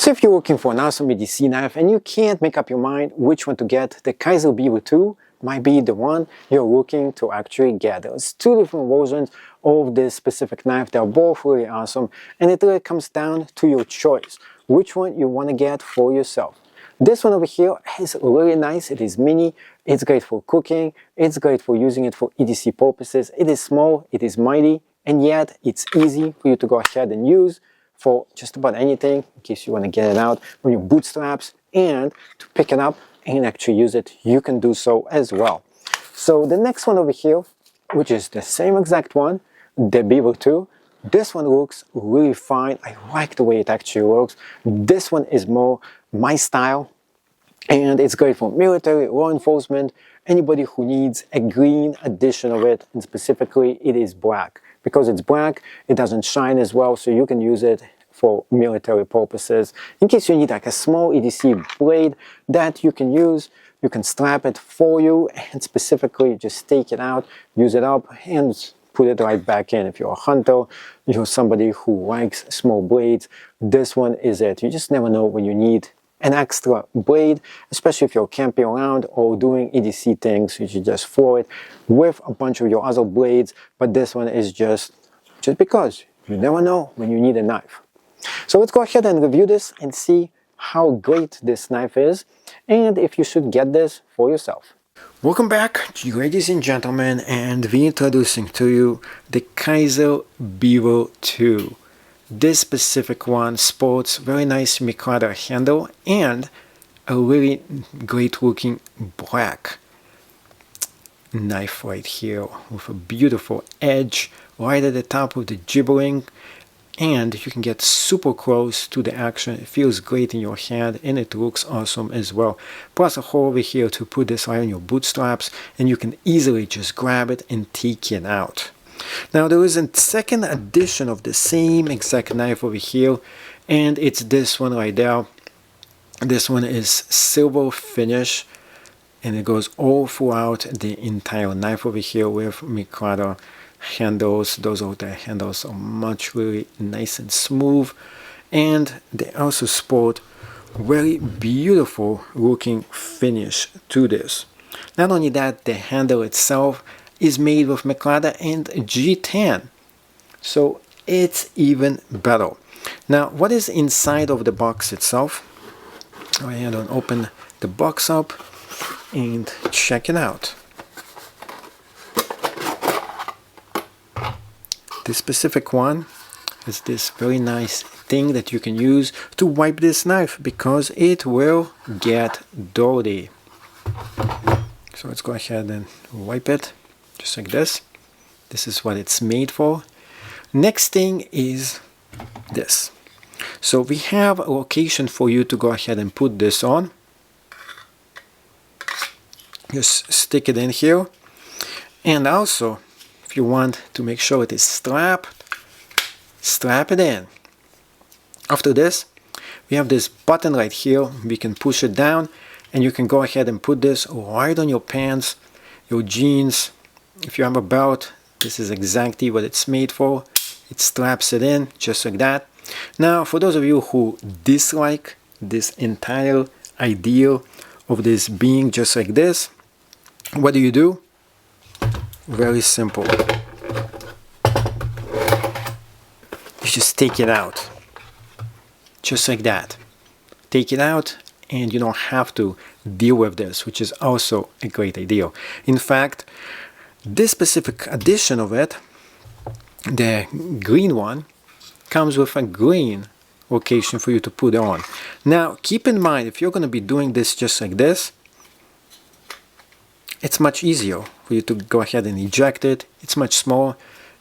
So if you're looking for an awesome EDC knife and you can't make up your mind which one to get, the Kizer Beaver 2 might be the one you're looking to actually get. There's two different versions of this specific knife. They're both really awesome, and it really comes down to your choice, which one you want to get for yourself. This one over here is really nice. It is mini, it's great for cooking, it's great for using it for EDC purposes. It is small, it is mighty, and yet it's easy for you to go ahead and use for just about anything, in case you want to get it out from your bootstraps and to pick it up and actually use it, you can do so as well. So the next one over here, which is the same exact one, the Beaver 2, this one looks really fine. I like the way it actually looks. This one is more my style, and it's great for military, law enforcement, anybody who needs a green edition of it, and specifically it is black. Because it's black, it doesn't shine as well, so you can use it for military purposes. In case you need like a small EDC blade that you can use, you can strap it for you and specifically just take it out, use it up, and put it right back in. If you're a hunter, you're somebody who likes small blades, this one is it. You just never know when you need an extra blade, especially if you're camping around or doing EDC things. You should just throw it with a bunch of your other blades, but this one is just because you never know when you need a knife. So let's go ahead and review this and see how great this knife is and if you should get this for yourself. Welcome back, ladies and gentlemen, and we're introducing to you the Kizer Beaver 2. This specific one sports very nice Mikado handle and a really great looking black knife right here with a beautiful edge right at the top of the gibbering, and you can get super close to the action. It feels great in your hand and it looks awesome as well. Plus a hole over here to put this right on your bootstraps, and you can easily just grab it and take it out. Now there is a second edition of the same exact knife over here, and it's this one right there. This one is silver finish, and it goes all throughout the entire knife over here with Mikado handles. Those outer handles are much really nice and smooth, and they also sport very beautiful looking finish to this. Not only that, the handle itself is made with Mikado and G10, so it's even better. Now what is inside of the box itself? Go ahead and open the box up and check it out. This specific one is this very nice thing that you can use to wipe this knife because it will get dirty. So let's go ahead and wipe it just like this. This is what it's made for. Next thing is this. So we have a location for you to go ahead and put this on. Just stick it in here, and also if you want to make sure it is strapped, strap it in. After this, we have this button right here. We can push it down and you can go ahead and put this right on your pants, your jeans. If you have a belt, this is exactly what it's made for. It straps it in just like that. Now for those of you who dislike this entire idea of this being just like this, what do? Very simple. You just take it out. Just like that. Take it out and you don't have to deal with this, which is also a great idea. In fact, this specific edition of it, the green one, comes with a green location for you to put on. Now keep in mind, if you're going to be doing this just like this, it's much easier for you to go ahead and eject it. It's much smaller,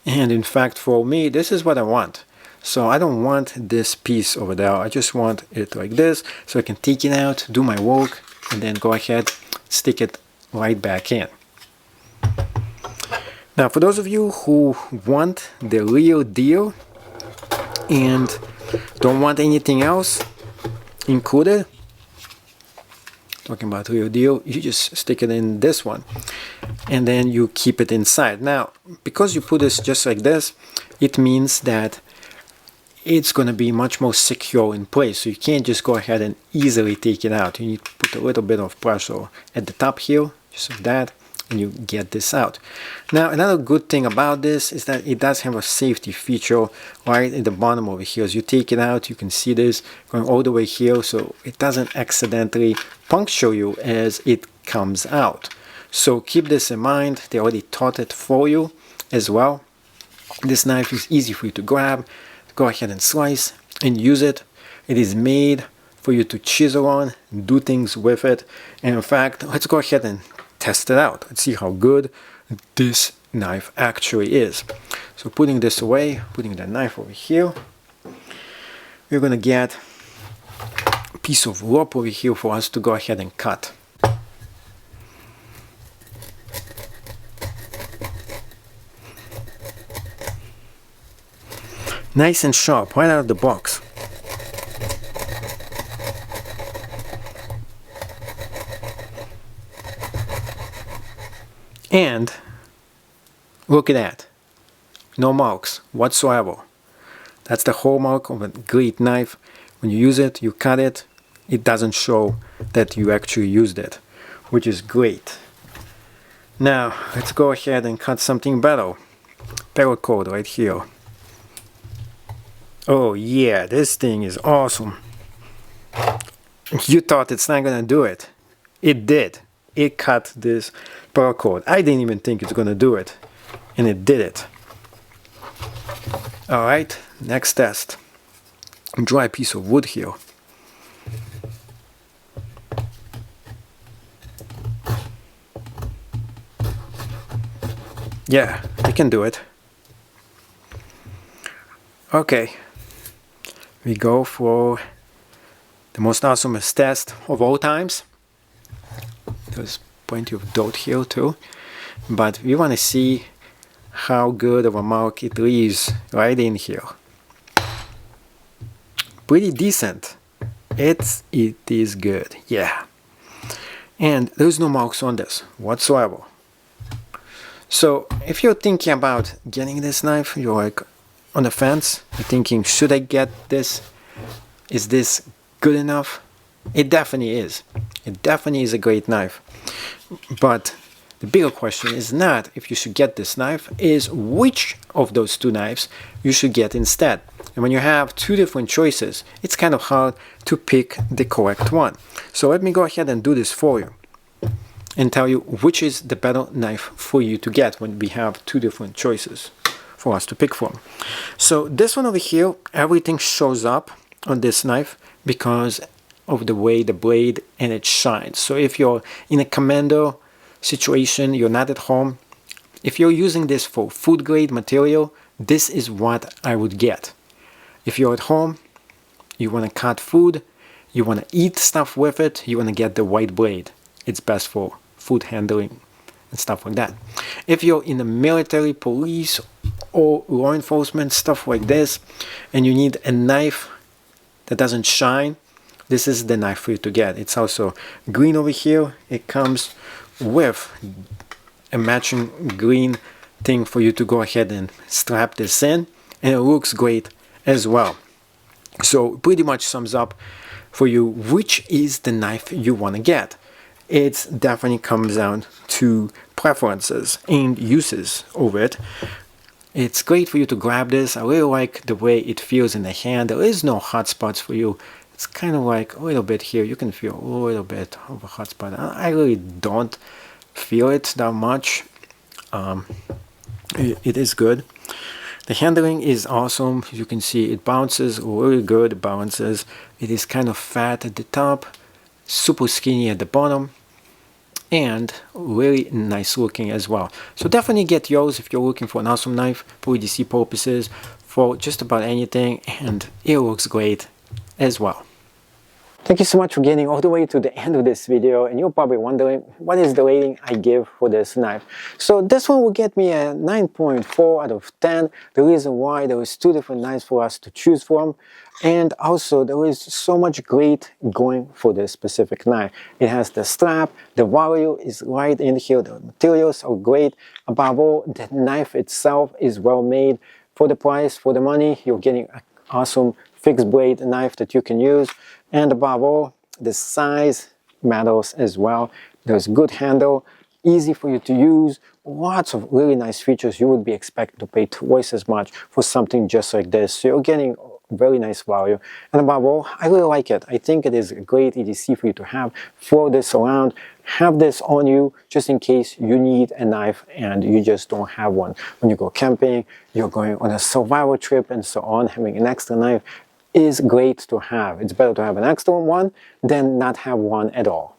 and in fact for me this is what I want. So I don't want this piece over there, I just want it like this so I can take it out, do my work, and then go ahead, stick it right back in. Now for those of you who want the real deal and don't want anything else included, talking about real deal, you just stick it in this one and then you keep it inside. Now because you put this just like this, it means that it's going to be much more secure in place. So you can't just go ahead and easily take it out. You need to put a little bit of pressure at the top here, just like that, and you get this out. Now, another good thing about this is that it does have a safety feature right at the bottom over here. As you take it out, you can see this going all the way here, so it doesn't accidentally puncture you as it comes out. So keep this in mind. They already taught it for you as well. This knife is easy for you to grab, go ahead and slice and use it. It is made for you to chisel on, do things with it. And in fact, let's go ahead and test it out. Let's see how good this knife actually is. So putting this away, putting the knife over here, we're going to get a piece of rope over here for us to go ahead and cut. Nice and sharp, right out of the box. And look at that. No marks whatsoever. That's the hallmark of a great knife. When you use it, you cut it, it doesn't show that you actually used it, which is great. Now, let's go ahead and cut something better. Paracord right here. Oh yeah, this thing is awesome. You thought it's not gonna do it. It did. It cut this paracord. I didn't even think it's gonna do it, and it did it. All right, next test. Dry piece of wood here. Yeah, I can do it. Okay. We go for the most awesomest test of all times. There's plenty of dirt here too, but we want to see how good of a mark it leaves right in here. Pretty decent. It is good, yeah. And there's no marks on this whatsoever. So if you're thinking about getting this knife, you're like on the fence, you're thinking, should I get this? Is this good enough? It definitely is. It definitely is a great knife. But the bigger question is not if you should get this knife, is which of those two knives you should get instead. And when you have two different choices, it's kind of hard to pick the correct one. So let me go ahead and do this for you and tell you which is the better knife for you to get when we have two different choices for us to pick from. So this one over here, everything shows up on this knife because of the way the blade and it shines. So if you're in a commando situation, you're not at home, if you're using this for food grade material, this is what I would get. If you're at home, you want to cut food, you want to eat stuff with it, you want to get the white blade. It's best for food handling and stuff like that. If you're in the military, police, or law enforcement, stuff like this, and you need a knife that doesn't shine, this is the knife for you to get. It's also green over here. It comes with a matching green thing for you to go ahead and strap this in, and it looks great as well. So pretty much sums up for you which is the knife you want to get. It definitely comes down to preferences and uses of it. It's great for you to grab this. I really like the way it feels in the hand. There is no hot spots for you. It's kind of like a little bit here. You can feel a little bit of a hot spot. I really don't feel it that much. It is good. The handling is awesome. You can see it bounces really good. It bounces. It is kind of fat at the top, super skinny at the bottom, and really nice looking as well. So definitely get yours if you're looking for an awesome knife for EDC purposes, for just about anything, and it looks great as well. Thank you so much for getting all the way to the end of this video, and you're probably wondering what is the rating I give for this knife. So this one will get me a 9.4 out of 10. The reason why, there is two different knives for us to choose from, and also there is so much great going for this specific knife. It has the strap, the value is right in here, the materials are great. Above all, the knife itself is well made. For the price, for the money, you're getting awesome fixed blade knife that you can use. And above all, the size matters as well. There's good handle, easy for you to use, lots of really nice features. You would be expected to pay twice as much for something just like this. So you're getting very nice value, and above all, I really like it. I think it is a great EDC for you to have. Throw this around, have this on you just in case you need a knife and you just don't have one. When you go camping, you're going on a survival trip and so on, having an extra knife is great to have. It's better to have an extra one than not have one at all.